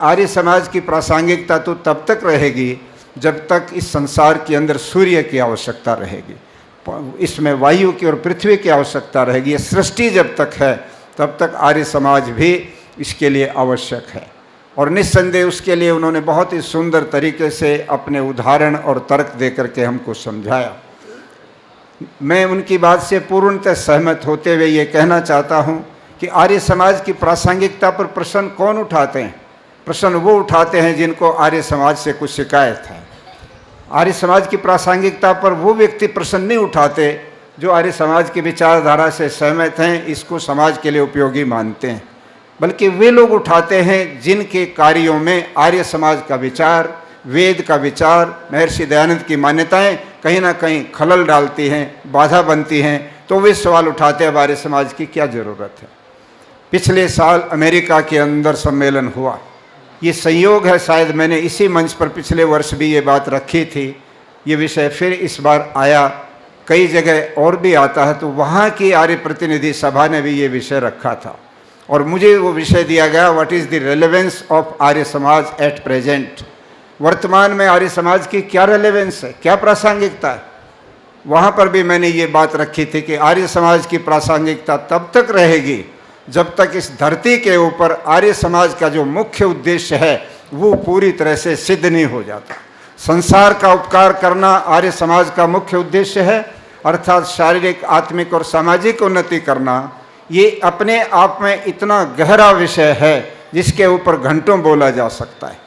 आर्य समाज की प्रासंगिकता तो तब तक रहेगी जब तक इस संसार के अंदर सूर्य की आवश्यकता रहेगी, इसमें वायु की और पृथ्वी की आवश्यकता रहेगी। ये सृष्टि जब तक है तब तक आर्य समाज भी इसके लिए आवश्यक है। और निस्संदेह उसके लिए उन्होंने बहुत ही सुंदर तरीके से अपने उदाहरण और तर्क दे करके हमको समझाया। मैं उनकी बात से पूर्णतः सहमत होते हुए ये कहना चाहता हूँ कि आर्य समाज की प्रासंगिकता पर प्रश्न कौन उठाते हैं? प्रश्न वो उठाते हैं जिनको आर्य समाज से कुछ शिकायत है। आर्य समाज की प्रासंगिकता पर वो व्यक्ति प्रश्न नहीं उठाते जो आर्य समाज की विचारधारा से सहमत हैं, इसको समाज के लिए उपयोगी मानते हैं, बल्कि वे लोग उठाते हैं जिनके कार्यों में आर्य समाज का विचार, वेद का विचार, महर्षि दयानंद की मान्यताएं कहीं ना कहीं खलल डालती हैं, बाधा बनती हैं। तो वे सवाल उठाते हैं आर्य समाज की क्या ज़रूरत है। पिछले साल अमेरिका के अंदर सम्मेलन हुआ। ये संयोग है, शायद मैंने इसी मंच पर पिछले वर्ष भी ये बात रखी थी। ये विषय फिर इस बार आया, कई जगह और भी आता है। तो वहाँ की आर्य प्रतिनिधि सभा ने भी ये विषय रखा था और मुझे वो विषय दिया गया, what is the relevance of Arya Samaj at present. वर्तमान में आर्य समाज की क्या रेलेवेंस है, क्या प्रासंगिकता है। वहाँ पर भी मैंने ये बात रखी थी कि आर्य समाज की प्रासंगिकता तब तक रहेगी जब तक इस धरती के ऊपर आर्य समाज का जो मुख्य उद्देश्य है वो पूरी तरह से सिद्ध नहीं हो जाता। संसार का उपकार करना आर्य समाज का मुख्य उद्देश्य है, अर्थात शारीरिक, आत्मिक और सामाजिक उन्नति करना। ये अपने आप में इतना गहरा विषय है जिसके ऊपर घंटों बोला जा सकता है।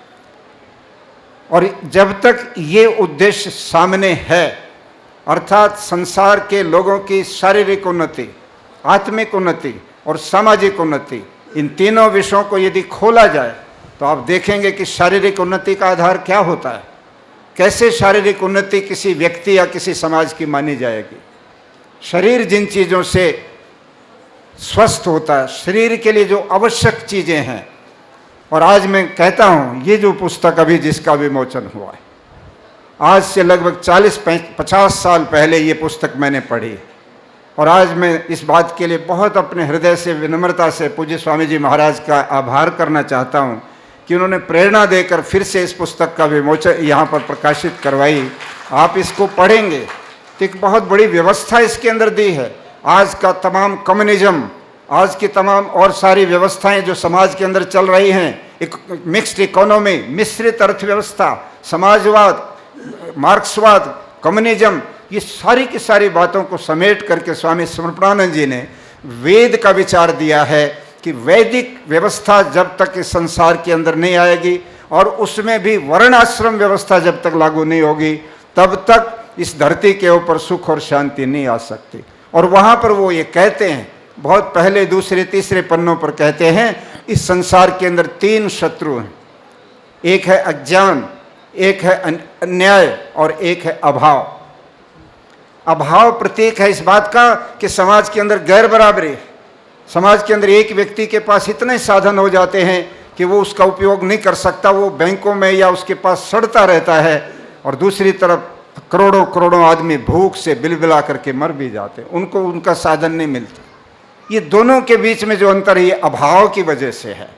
और जब तक ये उद्देश्य सामने है, अर्थात संसार के लोगों की शारीरिक उन्नति, आत्मिक उन्नति और सामाजिक उन्नति, इन तीनों विषयों को यदि खोला जाए तो आप देखेंगे कि शारीरिक उन्नति का आधार क्या होता है, कैसे शारीरिक उन्नति किसी व्यक्ति या किसी समाज की मानी जाएगी। शरीर जिन चीज़ों से स्वस्थ होता है, शरीर के लिए जो आवश्यक चीज़ें हैं। और आज मैं कहता हूँ, ये जो पुस्तक अभी जिसका विमोचन हुआ है, आज से लगभग 40-50 साल पहले ये पुस्तक मैंने पढ़ी। और आज मैं इस बात के लिए बहुत अपने हृदय से, विनम्रता से पूज्य स्वामी जी महाराज का आभार करना चाहता हूँ कि उन्होंने प्रेरणा देकर फिर से इस पुस्तक का विमोचन यहाँ पर प्रकाशित करवाई। आप इसको पढ़ेंगे तो एक बहुत बड़ी व्यवस्था इसके अंदर दी है। आज का तमाम कम्युनिज्म, आज की तमाम और सारी व्यवस्थाएं जो समाज के अंदर चल रही हैं, एक मिक्स्ड इकोनॉमी, मिश्रित अर्थव्यवस्था, समाजवाद, मार्क्सवाद, कम्युनिज्म, ये सारी की सारी बातों को समेट करके स्वामी समर्पणानंद जी ने वेद का विचार दिया है कि वैदिक व्यवस्था जब तक इस संसार के अंदर नहीं आएगी और उसमें भी वर्ण आश्रम व्यवस्था जब तक लागू नहीं होगी तब तक इस धरती के ऊपर सुख और शांति नहीं आ सकती। और वहाँ पर वो ये कहते हैं, बहुत पहले, दूसरे, तीसरे पन्नों पर कहते हैं, इस संसार के अंदर 3 शत्रु हैं। एक है अज्ञान, एक है अन्याय और एक है अभाव। अभाव प्रतीक है इस बात का कि समाज के अंदर गैर बराबरी है। समाज के अंदर एक व्यक्ति के पास इतने साधन हो जाते हैं कि वो उसका उपयोग नहीं कर सकता, वो बैंकों में या उसके पास सड़ता रहता है, और दूसरी तरफ करोड़ों करोड़ों आदमी भूख से बिलबिला करके मर भी जाते हैं, उनको उनका साधन नहीं मिलता। ये दोनों के बीच में जो अंतर है ये अभाव की वजह से है।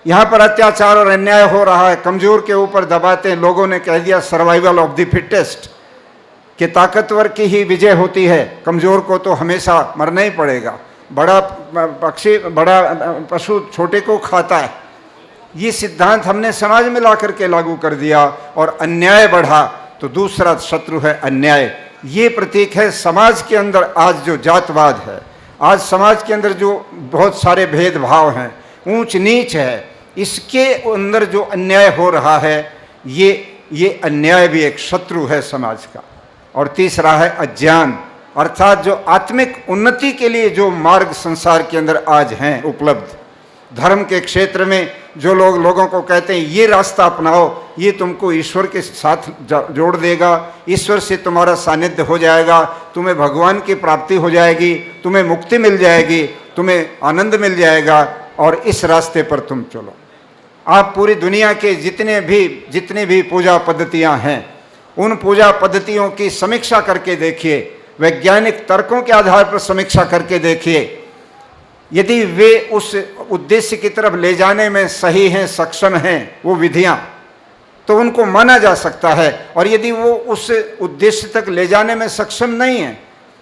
यहाँ पर अत्याचार और अन्याय हो रहा है, कमजोर के ऊपर दबाते हैं। लोगों ने कह दिया सर्वाइवल ऑफ द फिटेस्ट, कि ताकतवर की ही विजय होती है, कमजोर को तो हमेशा मरना ही पड़ेगा। बड़ा पक्षी, बड़ा पशु छोटे को खाता है। ये सिद्धांत हमने समाज में ला करके लागू कर दिया और अन्याय बढ़ा तो दूसरा शत्रु है अन्याय। ये प्रतीक है समाज के अंदर आज जो जातवाद है, आज समाज के अंदर जो बहुत सारे भेदभाव हैं, ऊंच नीच है, इसके अंदर जो अन्याय हो रहा है, ये अन्याय भी एक शत्रु है समाज का। और तीसरा है अज्ञान, अर्थात जो आत्मिक उन्नति के लिए जो मार्ग संसार के अंदर आज हैं उपलब्ध, धर्म के क्षेत्र में जो लोगों को कहते हैं ये रास्ता अपनाओ, ये तुमको ईश्वर के साथ जोड़ देगा, ईश्वर से तुम्हारा सानिध्य हो जाएगा, तुम्हें भगवान की प्राप्ति हो जाएगी, तुम्हें मुक्ति मिल जाएगी, तुम्हें आनंद मिल जाएगा, और इस रास्ते पर तुम चलो। आप पूरी दुनिया के जितने भी पूजा पद्धतियां हैं, उन पूजा पद्धतियों की समीक्षा करके देखिए, वैज्ञानिक तर्कों के आधार पर समीक्षा करके देखिए, यदि वे उस उद्देश्य की तरफ ले जाने में सही हैं, सक्षम हैं, वो विधियां, तो उनको माना जा सकता है। और यदि वो उस उद्देश्य तक ले जाने में सक्षम नहीं है,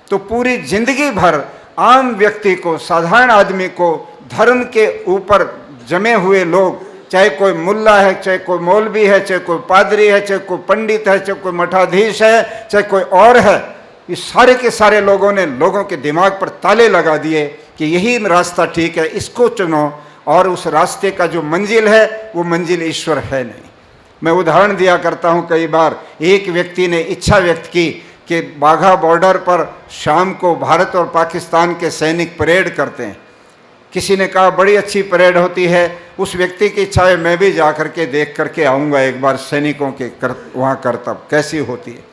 तो पूरी जिंदगी भर आम व्यक्ति को, साधारण आदमी को, धर्म के ऊपर जमे हुए लोग, चाहे कोई मुल्ला है, चाहे कोई मौलवी है, चाहे कोई पादरी है, चाहे कोई पंडित है, चाहे कोई मठाधीश है, चाहे कोई और है, ये सारे के सारे लोगों ने लोगों के दिमाग पर ताले लगा दिए कि यही रास्ता ठीक है, इसको चुनो। और उस रास्ते का जो मंजिल है वो मंजिल ईश्वर है नहीं। मैं उदाहरण दिया करता हूँ, कई बार एक व्यक्ति ने इच्छा व्यक्त की कि बाघा बॉर्डर पर शाम को भारत और पाकिस्तान के सैनिक परेड करते हैं। किसी ने कहा बड़ी अच्छी परेड होती है। उस व्यक्ति की इच्छा है मैं भी जा करके देख करके आऊँगा एक बार सैनिकों के वहाँ करतब कैसी होती है।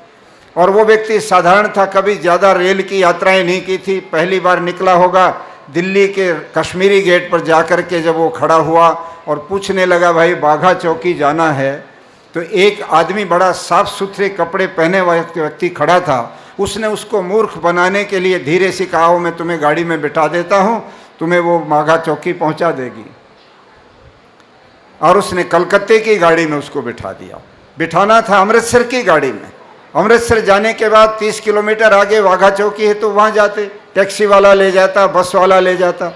और वो व्यक्ति साधारण था, कभी ज़्यादा रेल की यात्राएं नहीं की थी, पहली बार निकला होगा। दिल्ली के कश्मीरी गेट पर जाकर के जब वो खड़ा हुआ और पूछने लगा भाई बाघा चौकी जाना है, तो एक आदमी बड़ा साफ सुथरे कपड़े पहने हुआ व्यक्ति खड़ा था। उसने उसको मूर्ख बनाने के लिए धीरे से कहा, हो मैं तुम्हें गाड़ी में बिठा देता हूँ, तुम्हें वो बाघा चौकी पहुँचा देगी। और उसने कलकत्ते की गाड़ी में उसको बिठा दिया। बिठाना था अमृतसर की गाड़ी में। अमृतसर जाने के बाद 30 किलोमीटर आगे वाघा चौकी है, तो वहाँ जाते, टैक्सी वाला ले जाता, बस वाला ले जाता।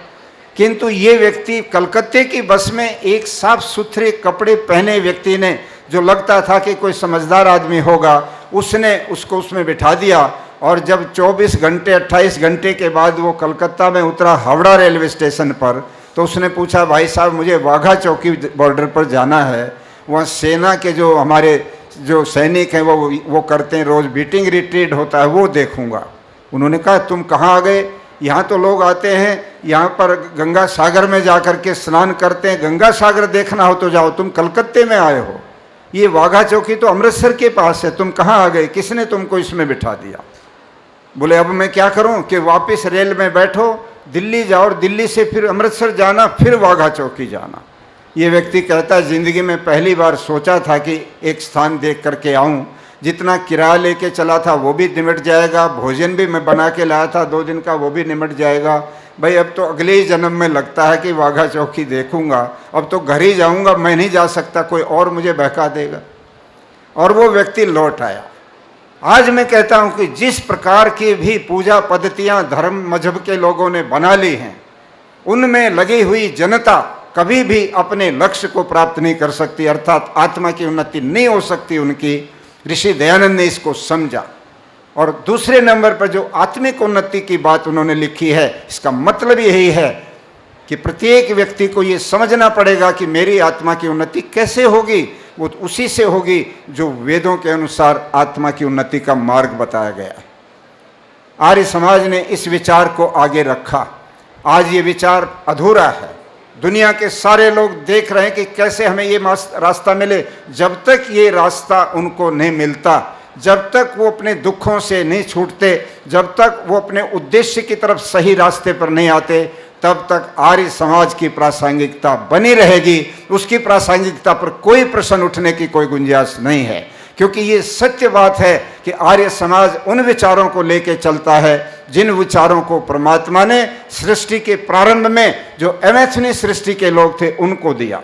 किंतु ये व्यक्ति कलकत्ते की बस में एक साफ सुथरे कपड़े पहने व्यक्ति ने, जो लगता था कि कोई समझदार आदमी होगा, उसने उसको उसमें बिठा दिया। और जब 24 घंटे 28 घंटे के बाद वो कलकत्ता में उतरा हावड़ा रेलवे स्टेशन पर, तो उसने पूछा भाई साहब मुझे वाघा चौकी बॉर्डर पर जाना है, वहाँ सेना के जो हमारे जो सैनिक हैं वो करते हैं, रोज़ बीटिंग रिट्रीट होता है, वो देखूंगा। उन्होंने कहा तुम कहाँ आ गए, यहाँ तो लोग आते हैं, यहाँ पर गंगा सागर में जाकर के स्नान करते हैं, गंगा सागर देखना हो तो जाओ, तुम कलकत्ते में आए हो, ये वाघा चौकी तो अमृतसर के पास है, तुम कहाँ आ गए, किसने तुमको इसमें बिठा दिया। बोले अब मैं क्या करूँ कि वापस रेल में बैठो, दिल्ली जाओ और दिल्ली से फिर अमृतसर जाना, फिर वाघा चौकी जाना। ये व्यक्ति कहता है ज़िंदगी में पहली बार सोचा था कि एक स्थान देख करके आऊँ, जितना किराया लेके चला था वो भी निमट जाएगा, भोजन भी मैं बना के लाया था 2 दिन का, वो भी निमट जाएगा। भाई अब तो अगले ही जन्म में लगता है कि वाघा चौकी देखूंगा, अब तो घर ही जाऊंगा, मैं नहीं जा सकता, कोई और मुझे बहका देगा। और वो व्यक्ति लौट आया। आज मैं कहता हूं कि जिस प्रकार की भी पूजा पद्धतियां धर्म मजहब के लोगों ने बना ली हैं, उनमें लगी हुई जनता कभी भी अपने लक्ष्य को प्राप्त नहीं कर सकती, अर्थात आत्मा की उन्नति नहीं हो सकती उनकी। ऋषि दयानंद ने इसको समझा। और दूसरे नंबर पर जो आत्मिक उन्नति की बात उन्होंने लिखी है, इसका मतलब यही है कि प्रत्येक व्यक्ति को ये समझना पड़ेगा कि मेरी आत्मा की उन्नति कैसे होगी। वो उसी से होगी जो वेदों के अनुसार आत्मा की उन्नति का मार्ग बताया गया है। आर्य समाज ने इस विचार को आगे रखा। आज ये विचार अधूरा है। दुनिया के सारे लोग देख रहे हैं कि कैसे हमें ये रास्ता मिले। जब तक ये रास्ता उनको नहीं मिलता, जब तक वो अपने दुखों से नहीं छूटते, जब तक वो अपने उद्देश्य की तरफ सही रास्ते पर नहीं आते, तब तक आर्य समाज की प्रासंगिकता बनी रहेगी। उसकी प्रासंगिकता पर कोई प्रश्न उठने की कोई गुंजाइश नहीं है, क्योंकि ये सत्य बात है कि आर्य समाज उन विचारों को लेकर चलता है जिन विचारों को परमात्मा ने सृष्टि के प्रारंभ में जो एमेथनी सृष्टि के लोग थे उनको दिया।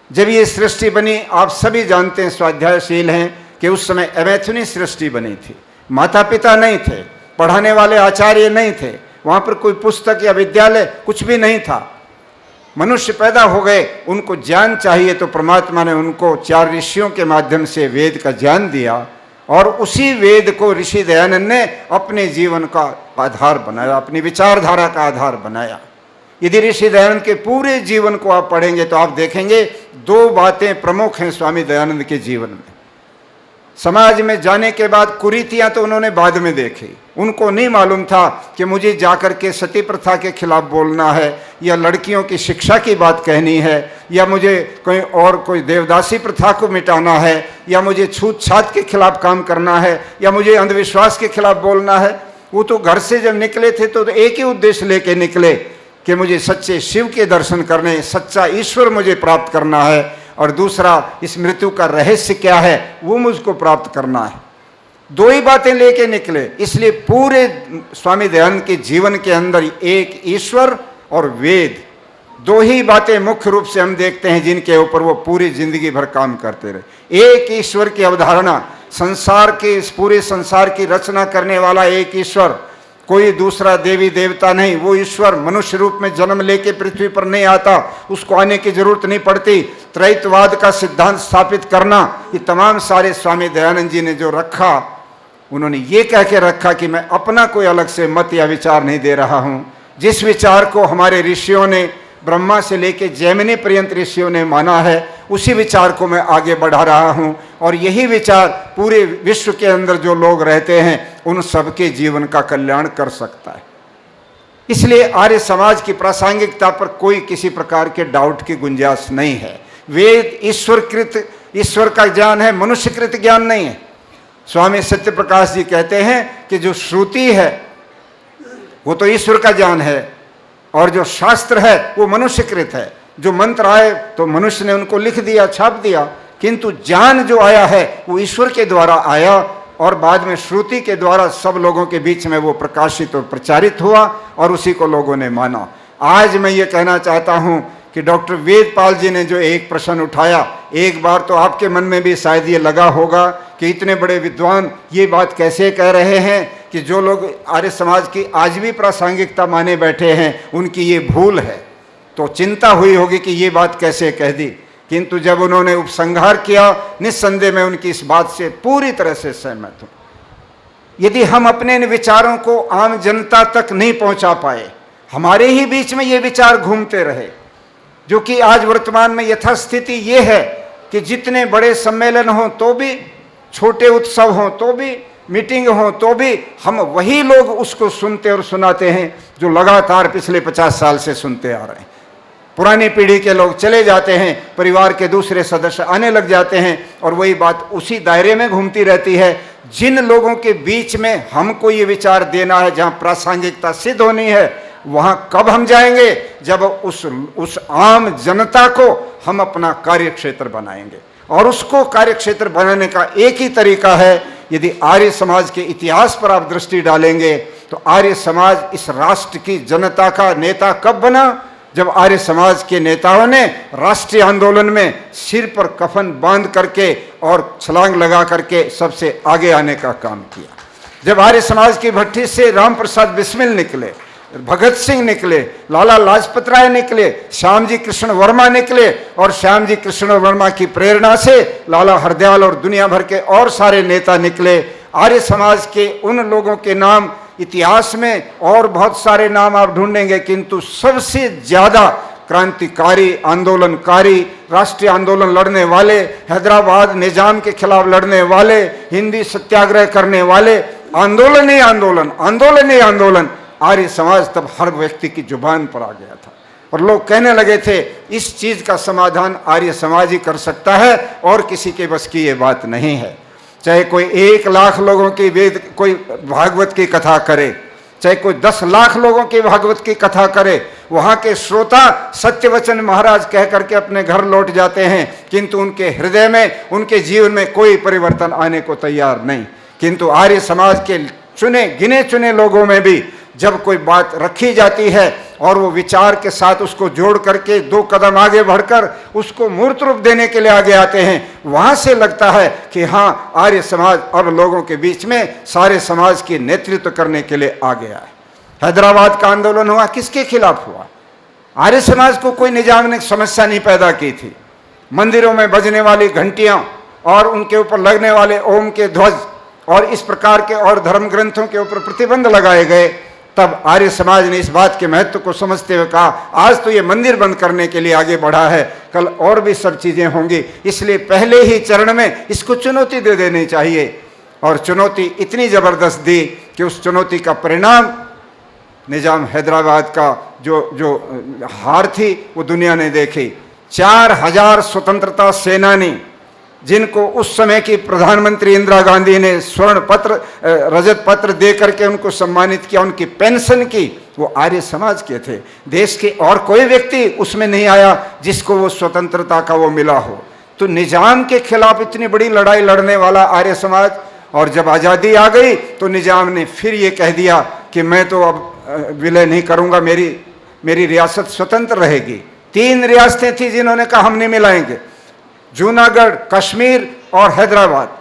जब ये सृष्टि बनी, आप सभी जानते हैं, स्वाध्यायशील हैं, कि उस समय एमेथनी सृष्टि बनी थी। माता पिता नहीं थे, पढ़ाने वाले आचार्य नहीं थे, वहाँ पर कोई पुस्तक या विद्यालय कुछ भी नहीं था। मनुष्य पैदा हो गए, उनको ज्ञान चाहिए, तो परमात्मा ने उनको 4 ऋषियों के माध्यम से वेद का ज्ञान दिया। और उसी वेद को ऋषि दयानंद ने अपने जीवन का आधार बनाया, अपनी विचारधारा का आधार बनाया। यदि ऋषि दयानंद के पूरे जीवन को आप पढ़ेंगे तो आप देखेंगे 2 बातें प्रमुख हैं स्वामी दयानंद के जीवन में। समाज में जाने के बाद कुरीतियां तो उन्होंने बाद में देखी। उनको नहीं मालूम था कि मुझे जाकर के सती प्रथा के खिलाफ बोलना है, या लड़कियों की शिक्षा की बात कहनी है, या मुझे कोई देवदासी प्रथा को मिटाना है, या मुझे छूत छात के खिलाफ काम करना है, या मुझे अंधविश्वास के खिलाफ बोलना है। वो तो घर से जब निकले थे तो एक ही उद्देश्य लेके निकले कि मुझे सच्चे शिव के दर्शन करने, सच्चा ईश्वर मुझे प्राप्त करना है, और दूसरा इस मृत्यु का रहस्य क्या है वो मुझको प्राप्त करना है। 2 ही बातें लेके निकले। इसलिए पूरे स्वामी दयानंद के जीवन के अंदर एक ईश्वर और वेद, दो ही बातें मुख्य रूप से हम देखते हैं जिनके ऊपर वो पूरी जिंदगी भर काम करते रहे। एक ईश्वर की अवधारणा, संसार के, इस पूरे संसार की रचना करने वाला एक ईश्वर, कोई दूसरा देवी देवता नहीं। वो ईश्वर मनुष्य रूप में जन्म लेके पृथ्वी पर नहीं आता, उसको आने की जरूरत नहीं पड़ती। त्रैतवाद का सिद्धांत स्थापित करना, ये तमाम सारे स्वामी दयानंद जी ने जो रखा, उन्होंने ये कह के रखा कि मैं अपना कोई अलग से मत या विचार नहीं दे रहा हूं। जिस विचार को हमारे ऋषियों ने, ब्रह्मा से लेके जैमिनी पर्यंत ऋषियों ने माना है, उसी विचार को मैं आगे बढ़ा रहा हूं। और यही विचार पूरे विश्व के अंदर जो लोग रहते हैं उन सबके जीवन का कल्याण कर सकता है। इसलिए आर्य समाज की प्रासंगिकता पर कोई किसी प्रकार के डाउट की गुंजाइश नहीं है। वेद ईश्वरकृत, ईश्वर का ज्ञान है, मनुष्यकृत ज्ञान नहीं है। स्वामी सत्य प्रकाश जी कहते हैं कि जो श्रुति है वो तो ईश्वर का ज्ञान है, और जो शास्त्र है वो मनुष्यकृत है। जो मंत्र आए तो मनुष्य ने उनको लिख दिया, छाप दिया, किंतु ज्ञान जो आया है वो ईश्वर के द्वारा आया, और बाद में श्रुति के द्वारा सब लोगों के बीच में वो प्रकाशित और प्रचारित हुआ, और उसी को लोगों ने माना। आज मैं ये कहना चाहता हूँ कि डॉक्टर वेदपाल जी ने जो एक प्रश्न उठाया, एक बार तो आपके मन में भी शायद ये लगा होगा कि इतने बड़े विद्वान ये बात कैसे कह रहे हैं कि जो लोग आर्य समाज की आज भी प्रासंगिकता माने बैठे हैं उनकी ये भूल है। तो चिंता हुई होगी कि ये बात कैसे कह दी, किंतु जब उन्होंने उपसंहार किया, निस्संदेह मैं उनकी इस बात से पूरी तरह से सहमत हूँ। यदि हम अपने इन विचारों को आम जनता तक नहीं पहुंचा पाए, हमारे ही बीच में ये विचार घूमते रहे, जो कि आज वर्तमान में यथास्थिति ये है कि जितने बड़े सम्मेलन हों तो भी, छोटे उत्सव हों तो भी, मीटिंग हो तो भी, हम वही लोग उसको सुनते और सुनाते हैं जो लगातार पिछले 50 साल से सुनते आ रहे हैं। पुरानी पीढ़ी के लोग चले जाते हैं, परिवार के दूसरे सदस्य आने लग जाते हैं, और वही बात उसी दायरे में घूमती रहती है। जिन लोगों के बीच में हमको ये विचार देना है, जहाँ प्रासंगिकता सिद्ध होनी है, वहाँ कब हम जाएंगे? जब उस आम जनता को हम अपना कार्यक्षेत्र बनाएंगे। और उसको कार्यक्षेत्र बनाने का एक ही तरीका है, यदि आर्य समाज के इतिहास पर आप दृष्टि डालेंगे तो आर्य समाज इस राष्ट्र की जनता का नेता कब बना? जब आर्य समाज के नेताओं ने राष्ट्रीय आंदोलन में सिर पर कफन बांध करके और छलांग लगा करके सबसे आगे आने का काम किया। जब आर्य समाज की भट्टी से राम प्रसाद बिस्मिल निकले, भगत सिंह निकले, लाला लाजपत राय निकले, श्यामजी कृष्ण वर्मा निकले, और श्यामजी कृष्ण वर्मा की प्रेरणा से लाला हरदयाल और दुनिया भर के और सारे नेता निकले। आर्य समाज के उन लोगों के नाम इतिहास में और बहुत सारे नाम आप ढूंढेंगे, किंतु सबसे ज्यादा क्रांतिकारी, आंदोलनकारी, राष्ट्रीय आंदोलन लड़ने वाले, हैदराबाद निजाम के खिलाफ लड़ने वाले, हिंदी सत्याग्रह करने वाले, आंदोलन ही आंदोलन, आंदोलन ही आंदोलन, आर्य समाज तब हर व्यक्ति की जुबान पर आ गया था। और लोग कहने लगे थे इस चीज का समाधान आर्य समाज ही कर सकता है, और किसी के बस की ये बात नहीं है। चाहे कोई 1 लाख लोगों की वेद, कोई भागवत की कथा करे, चाहे कोई 10 लाख लोगों की भागवत की कथा करे, वहां के श्रोता सत्यवचन महाराज कह करके अपने घर लौट जाते हैं, किंतु उनके हृदय में, उनके जीवन में कोई परिवर्तन आने को तैयार नहीं। किंतु आर्य समाज के चुने गिने चुने लोगों में भी जब कोई बात रखी जाती है और वो विचार के साथ उसको जोड़ करके 2 कदम आगे बढ़कर उसको मूर्त रूप देने के लिए आगे आते हैं, वहां से लगता है कि हाँ, आर्य समाज अब लोगों के बीच में सारे समाज की नेतृत्व करने के लिए आ गया है। हैदराबाद का आंदोलन हुआ, किसके खिलाफ हुआ? आर्य समाज को कोई निजाम ने समस्या नहीं पैदा की थी। मंदिरों में बजने वाली घंटियां और उनके ऊपर लगने वाले ओम के ध्वज और इस प्रकार के और धर्म ग्रंथों के ऊपर प्रतिबंध लगाए गए। तब आर्य समाज ने इस बात के महत्व को समझते हुए कहा, आज तो ये मंदिर बंद करने के लिए आगे बढ़ा है, कल और भी सब चीजें होंगी, इसलिए पहले ही चरण में इसको चुनौती दे देनी चाहिए। और चुनौती इतनी जबरदस्त दी कि उस चुनौती का परिणाम निजाम हैदराबाद का जो हार थी वो दुनिया ने देखी। 4000 स्वतंत्रता सेनानी, जिनको उस समय की प्रधानमंत्री इंदिरा गांधी ने स्वर्ण पत्र, रजत पत्र दे करके उनको सम्मानित किया, उनकी पेंशन की, वो आर्य समाज के थे। देश के और कोई व्यक्ति उसमें नहीं आया जिसको वो स्वतंत्रता का वो मिला हो। तो निजाम के खिलाफ इतनी बड़ी लड़ाई लड़ने वाला आर्य समाज, और जब आज़ादी आ गई तो निजाम ने फिर ये कह दिया कि मैं तो अब विलय नहीं करूंगा, मेरी मेरी रियासत स्वतंत्र रहेगी। 3 रियासतें थी जिन्होंने कहा हम नहीं मिलाएंगे, जूनागढ़, कश्मीर और हैदराबाद।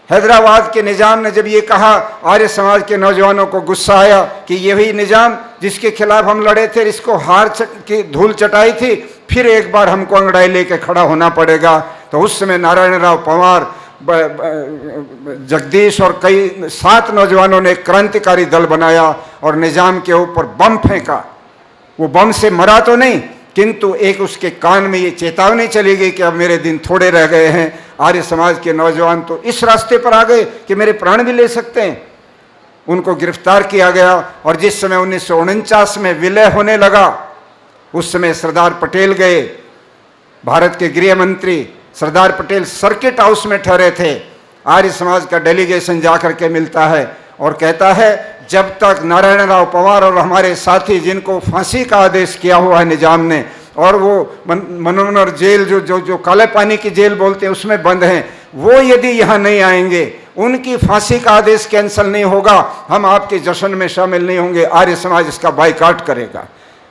हैदराबाद के निजाम ने जब ये कहा, आर्य समाज के नौजवानों को गुस्सा आया कि यही निजाम जिसके खिलाफ हम लड़े थे, इसको हार की धूल चटाई थी, फिर एक बार हमको अंगड़ाई लेके खड़ा होना पड़ेगा। तो उस समय नारायण राव पवार, जगदीश और कई 7 नौजवानों ने एक क्रांतिकारी दल बनाया और निजाम के ऊपर बम फेंका। वो बम से मरा तो नहीं, किंतु एक उसके कान में ये चेतावनी चली गई कि अब मेरे दिन थोड़े रह गए हैं। आर्य समाज के नौजवान तो इस रास्ते पर आ गए कि मेरे प्राण भी ले सकते हैं। उनको गिरफ्तार किया गया और जिस समय 1949 में विलय होने लगा, उस समय सरदार पटेल गए, भारत के गृह मंत्री सरदार पटेल सर्किट हाउस में ठहरे थे। आर्य समाज का डेलीगेशन जाकर के मिलता है और कहता है जब तक नारायण राव पवार और हमारे साथी जिनको फांसी का आदेश किया हुआ है निजाम ने, और वो मनोहर जेल जो काले पानी की जेल बोलते हैं उसमें बंद हैं, वो यदि यहाँ नहीं आएंगे, उनकी फांसी का आदेश कैंसिल नहीं होगा, हम आपके जश्न में शामिल नहीं होंगे। आर्य समाज इसका बाइकाट करेगा।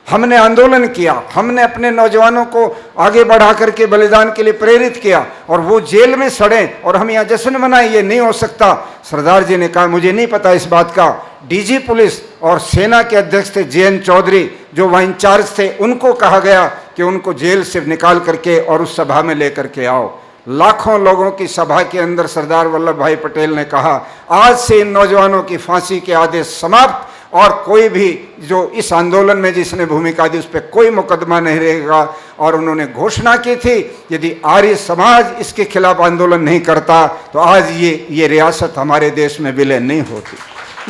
हमने आंदोलन किया, हमने अपने नौजवानों को आगे बढ़ा करके बलिदान के लिए प्रेरित किया और वो जेल में सड़े और हम यहाँ जश्न मनाएं, ये नहीं हो सकता। सरदार जी ने कहा मुझे नहीं पता इस बात का। डीजी पुलिस और सेना के अध्यक्ष थे JN चौधरी, जो वहाँ इंचार्ज थे, उनको कहा गया कि उनको जेल से निकाल करके और उस सभा में लेकर के आओ। लाखों लोगों की सभा के अंदर सरदार वल्लभ भाई पटेल ने कहा आज से इन नौजवानों की फांसी के आदेश समाप्त, और कोई भी जो इस आंदोलन में जिसने भूमिका दी उस पर कोई मुकदमा नहीं रहेगा। और उन्होंने घोषणा की थी यदि आर्य समाज इसके खिलाफ आंदोलन नहीं करता तो आज ये रियासत हमारे देश में विलय नहीं होती।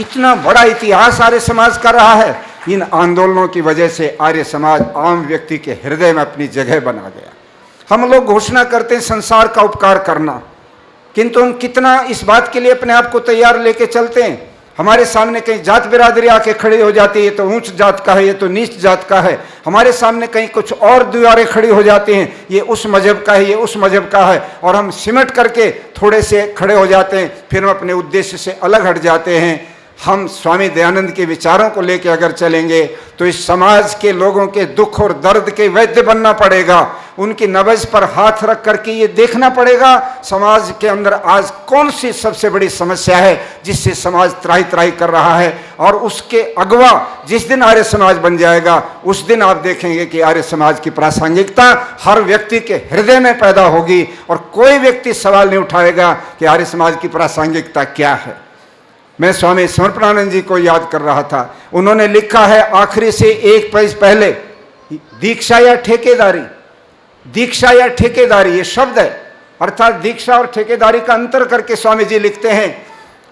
इतना बड़ा इतिहास आर्य समाज का रहा है। इन आंदोलनों की वजह से आर्य समाज आम व्यक्ति के हृदय में अपनी जगह बना गया। हम लोग घोषणा करते हैं संसार का उपकार करना, किंतु हम कितना इस बात के लिए अपने आप को तैयार लेके चलते हैं। हमारे सामने कहीं जात बिरादरी आके खड़ी हो जाती है, ये तो ऊंच जात का है, ये तो नीच जात का है। हमारे सामने कहीं कुछ और दीवारें खड़ी हो जाती हैं, ये उस मजहब का है, ये उस मजहब का है, और हम सिमट करके थोड़े से खड़े हो जाते हैं, फिर हम अपने उद्देश्य से अलग हट जाते हैं। हम स्वामी दयानंद के विचारों को लेकर अगर चलेंगे तो इस समाज के लोगों के दुख और दर्द के वैद्य बनना पड़ेगा। उनकी नब्ज पर हाथ रख करके ये देखना पड़ेगा समाज के अंदर आज कौन सी सबसे बड़ी समस्या है जिससे समाज त्राही त्राही कर रहा है, और उसके अगवा जिस दिन आर्य समाज बन जाएगा उस दिन आप देखेंगे कि आर्य समाज की प्रासंगिकता हर व्यक्ति के हृदय में पैदा होगी और कोई व्यक्ति सवाल नहीं उठाएगा कि आर्य समाज की प्रासंगिकता क्या है। मैं स्वामी समर्पणानंद जी को याद कर रहा था, उन्होंने लिखा है आखिरी से एक पेज पहले, दीक्षा या ठेकेदारी, दीक्षा या ठेकेदारी ये शब्द है, अर्थात दीक्षा और ठेकेदारी का अंतर करके स्वामी जी लिखते हैं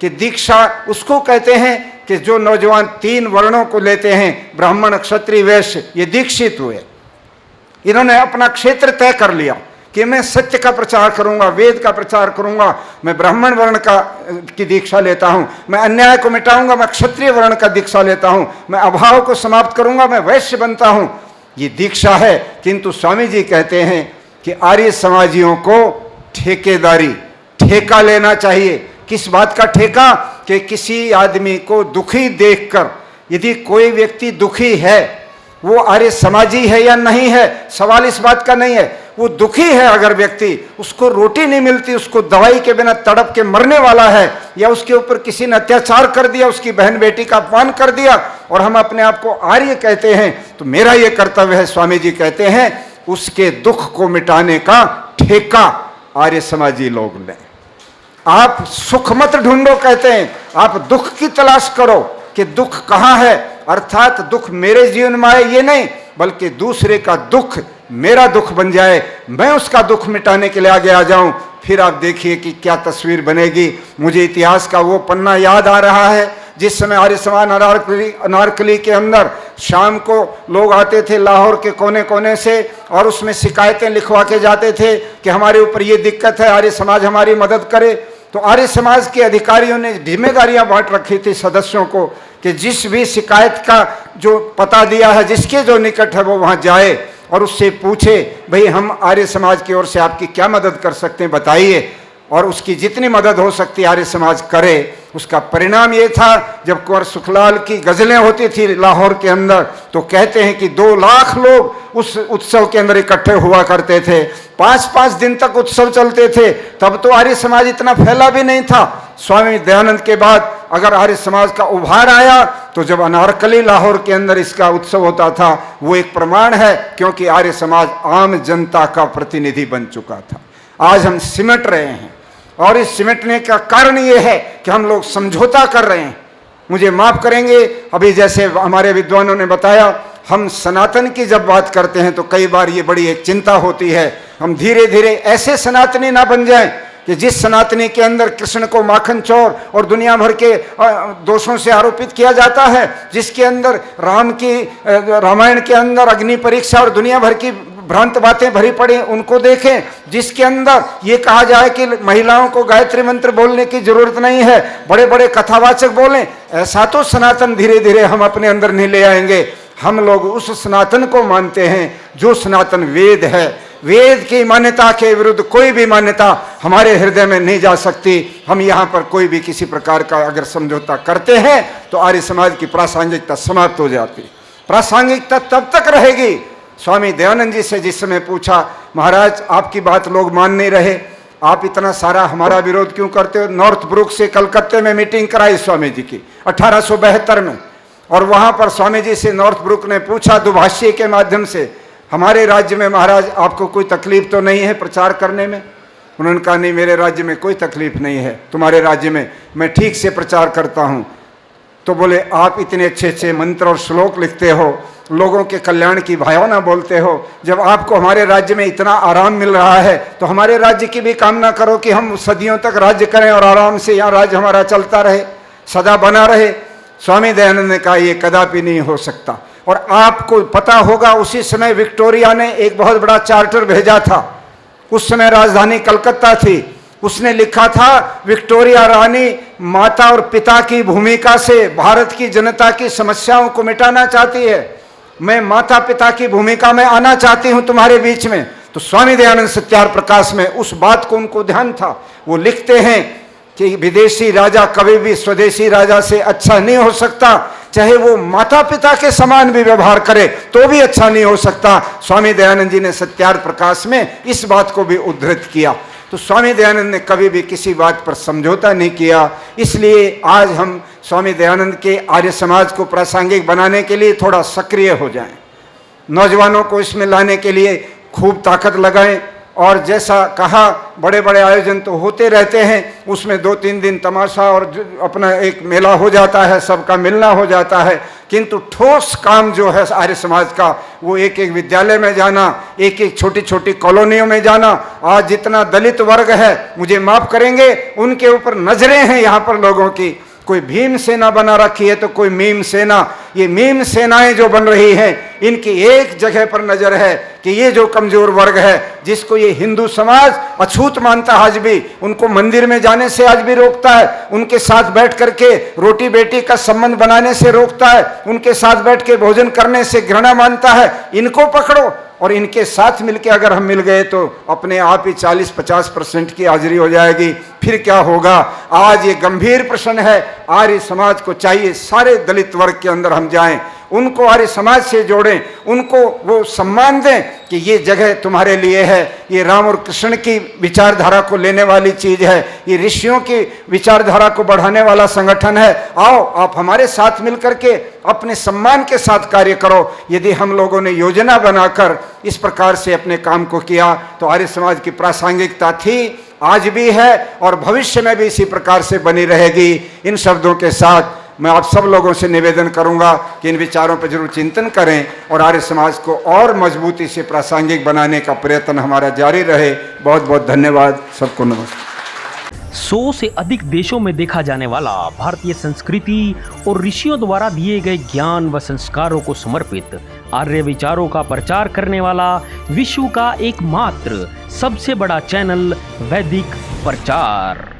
कि दीक्षा उसको कहते हैं कि जो नौजवान 3 वर्णों को लेते हैं, ब्राह्मण क्षत्रिय वैश्य, ये दीक्षित हुए। इन्होंने अपना क्षेत्र तय कर लिया कि मैं सत्य का प्रचार करूंगा, वेद का प्रचार करूंगा, मैं ब्राह्मण वर्ण की दीक्षा लेता हूं, मैं अन्याय को मिटाऊंगा, मैं क्षत्रिय वर्ण का दीक्षा लेता हूं, मैं अभाव को समाप्त करूंगा, मैं वैश्य बनता हूं। ये दीक्षा है। किंतु स्वामी जी कहते हैं कि आर्य समाजियों को ठेकेदारी, ठेका लेना चाहिए। किस बात का ठेका? कि किसी आदमी को दुखी देखकर, यदि कोई व्यक्ति दुखी है, वो आर्य समाजी है या नहीं है, सवाल इस बात का नहीं है। वो दुखी है अगर व्यक्ति, उसको रोटी नहीं मिलती, उसको दवाई के बिना तड़प के मरने वाला है, या उसके ऊपर किसी ने अत्याचार कर दिया, उसकी बहन बेटी का अपमान कर दिया, और हम अपने आप को आर्य कहते हैं, तो मेरा ये कर्तव्य है, स्वामी जी कहते हैं, उसके दुख को मिटाने का ठेका आर्य समाजी लोग लें। आप सुख मत ढूंढो कहते हैं, आप दुख की तलाश करो कि दुख कहाँ है, अर्थात दुख मेरे जीवन में आए ये नहीं, बल्कि दूसरे का दुख मेरा दुख बन जाए, मैं उसका दुख मिटाने के लिए आगे आ जाऊं। फिर आप देखिए कि क्या तस्वीर बनेगी। मुझे इतिहास का वो पन्ना याद आ रहा है जिस समय आर्य समाज अनारकली के अंदर शाम को लोग आते थे लाहौर के कोने कोने से, और उसमें शिकायतें लिखवा के जाते थे कि हमारे ऊपर ये दिक्कत है, आर्य समाज हमारी मदद करे। तो आर्य समाज के अधिकारियों ने जिम्मेदारियां बांट रखी थी सदस्यों को कि जिस भी शिकायत का जो पता दिया है, जिसके जो निकट है, वो वहां जाए और उससे पूछे भाई हम आर्य समाज की ओर से आपकी क्या मदद कर सकते हैं बताइए, और उसकी जितनी मदद हो सकती है आर्य समाज करे। उसका परिणाम ये था, जब कुंवर सुखलाल की गजलें होती थी लाहौर के अंदर, तो कहते हैं कि 2 लाख लोग उस उत्सव के अंदर इकट्ठे हुआ करते थे। 5-5 दिन तक उत्सव चलते थे। तब तो आर्य समाज इतना फैला भी नहीं था। स्वामी दयानंद के बाद अगर आर्य समाज का उभार आया तो जब अनारकली लाहौर के अंदर इसका उत्सव होता था, वो एक प्रमाण है, क्योंकि आर्य समाज आम जनता का प्रतिनिधि बन चुका था। आज हम सिमट रहे हैं, और इस सिमटने का कारण ये है कि हम लोग समझौता कर रहे हैं। मुझे माफ करेंगे, अभी जैसे हमारे विद्वानों ने बताया, हम सनातन की जब बात करते हैं तो कई बार ये बड़ी एक चिंता होती है, हम धीरे धीरे ऐसे सनातनी ना बन जाएं कि जिस सनातनी के अंदर कृष्ण को माखन चोर और दुनिया भर के दोषों से आरोपित किया जाता है, जिसके अंदर रामायण के अंदर अग्नि परीक्षा और दुनिया भर की भ्रांत बातें भरी पड़ी, उनको देखें, जिसके अंदर ये कहा जाए कि महिलाओं को गायत्री मंत्र बोलने की जरूरत नहीं है, बड़े बड़े कथावाचक बोलें, ऐसा तो सनातन धीरे धीरे हम अपने अंदर नहीं ले आएंगे। हम लोग उस सनातन को मानते हैं जो सनातन वेद है। वेद की मान्यता के विरुद्ध कोई भी मान्यता हमारे हृदय में नहीं जा सकती। हम यहाँ पर कोई भी किसी प्रकार का अगर समझौता करते हैं तो आर्य समाज की प्रासंगिकता समाप्त हो जाती। प्रासंगिकता तब तक रहेगी। स्वामी दयानंद जी से जिस समय पूछा, महाराज आपकी बात लोग मान नहीं रहे, आप इतना सारा हमारा विरोध क्यों करते हो? नॉर्थ ब्रुक से कलकत्ते में मीटिंग कराई स्वामी जी की 1872 में, और वहां पर स्वामी जी से नॉर्थ ब्रुक ने पूछा दुभाषी के माध्यम से, हमारे राज्य में महाराज आपको कोई तकलीफ तो नहीं है प्रचार करने में? उन्होंने कहा नहीं, मेरे राज्य में कोई तकलीफ नहीं है, तुम्हारे राज्य में मैं ठीक से प्रचार करता हूँ। तो बोले आप इतने अच्छे अच्छे मंत्र और श्लोक लिखते हो, लोगों के कल्याण की भावना बोलते हो, जब आपको हमारे राज्य में इतना आराम मिल रहा है तो हमारे राज्य की भी कामना करो कि हम सदियों तक राज्य करें और आराम से यहाँ राज्य हमारा चलता रहे, सदा बना रहे। स्वामी दयानंद ने कहा यह कदापि नहीं हो सकता। और आपको पता होगा उसी समय विक्टोरिया ने एक बहुत बड़ा चार्टर भेजा था। उस समय राजधानी कलकत्ता थी। उसने लिखा था, विक्टोरिया रानी माता और पिता की भूमिका से भारत की जनता की समस्याओं को मिटाना चाहती है। मैं माता पिता की भूमिका में आना चाहती हूं तुम्हारे बीच में। तो स्वामी दयानंद सत्यार प्रकाश में उस बात को उनको ध्यान था। वो लिखते हैं कि विदेशी राजा कभी भी स्वदेशी राजा से अच्छा नहीं हो सकता, चाहे वो माता पिता के समान भी व्यवहार करे तो भी अच्छा नहीं हो सकता। स्वामी दयानंद जी ने सत्यार प्रकाश में इस बात को भी उद्धृत किया। तो स्वामी दयानंद ने कभी भी किसी बात पर समझौता नहीं किया। इसलिए आज हम स्वामी दयानंद के आर्य समाज को प्रासंगिक बनाने के लिए थोड़ा सक्रिय हो जाएं, नौजवानों को इसमें लाने के लिए खूब ताकत लगाएं। और जैसा कहा, बड़े बड़े आयोजन तो होते रहते हैं, उसमें 2-3 दिन तमाशा और अपना एक मेला हो जाता है, सबका मिलना हो जाता है, किंतु ठोस काम जो है आर्य समाज का, वो एक एक विद्यालय में जाना, एक एक छोटी छोटी कॉलोनियों में जाना। आज जितना दलित वर्ग है, मुझे माफ करेंगे, उनके ऊपर नजरें हैं यहाँ पर लोगों की। कोई भीम सेना बना रखी है तो कोई मीम सेना। ये मीम सेनाएं जो बन रही हैं, इनकी एक जगह पर नजर है कि ये जो कमजोर वर्ग है, जिसको ये हिंदू समाज अछूत मानता है, आज भी उनको मंदिर में जाने से आज भी रोकता है, उनके साथ बैठ करके रोटी बेटी का संबंध बनाने से रोकता है, उनके साथ बैठ के भोजन करने से घृणा मानता है, इनको पकड़ो। और इनके साथ मिलके अगर हम मिल गए तो अपने आप ही 40-50% की हाजिरी हो जाएगी। फिर क्या होगा? आज ये गंभीर प्रश्न है। आर्य समाज को चाहिए सारे दलित वर्ग के अंदर हम जाएं, उनको आर्य समाज से जोड़ें, उनको वो सम्मान दें कि ये जगह तुम्हारे लिए है, ये राम और कृष्ण की विचारधारा को लेने वाली चीज है, ये ऋषियों की विचारधारा को बढ़ाने वाला संगठन है। आओ आप हमारे साथ मिलकर के अपने सम्मान के साथ कार्य करो। यदि हम लोगों ने योजना बनाकर इस प्रकार से अपने काम को किया तो आर्य समाज की प्रासंगिकता थी, आज भी है और भविष्य में भी इसी प्रकार से बनी रहेगी। इन शब्दों के साथ मैं आप सब लोगों से निवेदन करूंगा कि इन विचारों पर जरूर चिंतन करें और आर्य समाज को और मजबूती से प्रासंगिक बनाने का प्रयत्न हमारा जारी रहे। बहुत बहुत धन्यवाद। सबको नमस्कार। 100 से अधिक देशों में देखा जाने वाला भारतीय संस्कृति और ऋषियों द्वारा दिए गए ज्ञान व संस्कारों को समर्पित आर्य विचारों का प्रचार करने वाला विश्व का एकमात्र सबसे बड़ा चैनल वैदिक प्रचार।